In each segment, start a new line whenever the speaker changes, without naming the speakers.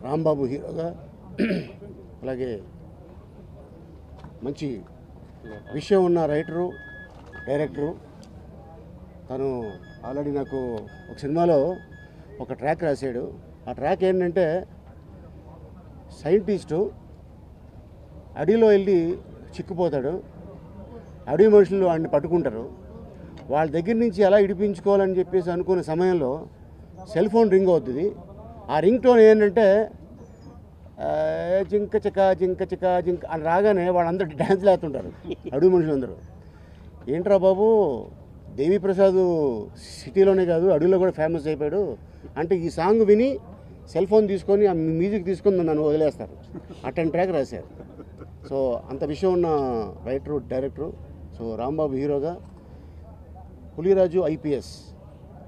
రాంబాబు హీరోగా అలాగే మంచి విషయం ఉన్న రైటరు డైరెక్టరు. తను ఆల్రెడీ నాకు ఒక సినిమాలో ఒక ట్రాక్ రాశాడు. ఆ ట్రాక్ ఏంటంటే సైంటిస్టు అడవిలో వెళ్ళి చిక్కుపోతాడు. అడవి మనుషులు వాడిని పట్టుకుంటారు. వాళ్ళ దగ్గర నుంచి ఎలా ఇడిపించుకోవాలని చెప్పేసి అనుకునే సమయంలో సెల్ ఫోన్ రింగ్ అవుతుంది. ఆ రింగ్ టోన్ ఏంటంటే జింక చిక జింక చిక జింక అని రాగానే వాళ్ళందరూ డ్యాన్స్లు వేస్తుంటారు అడవి మనుషులందరూ. ఏంట్రా బాబు, దేవిప్రసాద్ సిటీలోనే కాదు అడవిలో కూడా ఫేమస్ అయిపోయాడు అంటే ఈ సాంగ్ విని సెల్ ఫోన్ తీసుకొని ఆ మ్యూజిక్ తీసుకొని నన్ను వదిలేస్తారు. అటెండ్ ట్రాక్ రాశారు. సో అంత విషయం ఉన్న రైటరు డైరెక్టరు. సో రాంబాబు హీరోగా, పులిరాజు ఐపీఎస్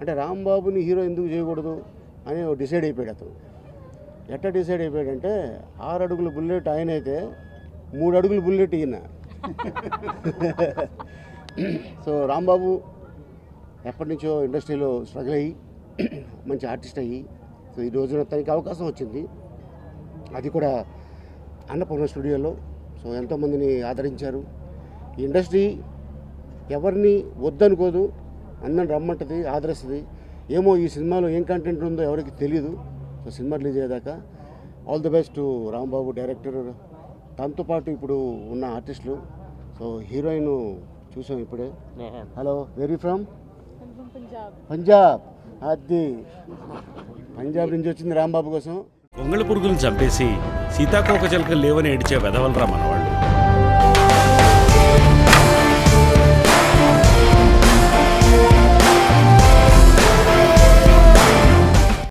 అంటే రాంబాబుని హీరో ఎందుకు చేయకూడదు అని డిసైడ్ అయిపోయాడు అతను. ఎట్లా డిసైడ్ అయిపోయాడంటే 6 అడుగుల బుల్లెట్ ఆయన అయితే 3 అడుగుల బుల్లెట్ ఈయన. సో రాంబాబు ఎప్పటి నుంచో ఇండస్ట్రీలో స్ట్రగుల్ అయ్యి మంచి ఆర్టిస్ట్ అయ్యి సో ఈ రోజున తనకి అవకాశం వచ్చింది. అది కూడా అన్నపూర్ణ స్టూడియోలో. సో ఎంతోమందిని ఆదరించారు. ఈ ఇండస్ట్రీ ఎవరిని వద్దనుకోదు, అందరిని రమ్మంటుంది, ఆదరిస్తుంది. ఏమో ఈ సినిమాలో ఏం కంటెంట్ ఉందో ఎవరికి తెలియదు. సో సినిమా రిలీజ్ అయ్యేదాకా all the best to Rambabu director. తనతో పాటు ఇప్పుడు ఉన్న ఆర్టిస్టులు. సో హీరోయిన్ చూసాం ఇప్పుడే. Hello, very from Punjab. అది పంజాబ్ నుంచి వచ్చింది రాంబాబు కోసం.
కొంగళ పురుగులను చంపేసి సీతాకోక చిలుకలు లేవని ఏడిచే వెధవలరా మనవాళ్ళు.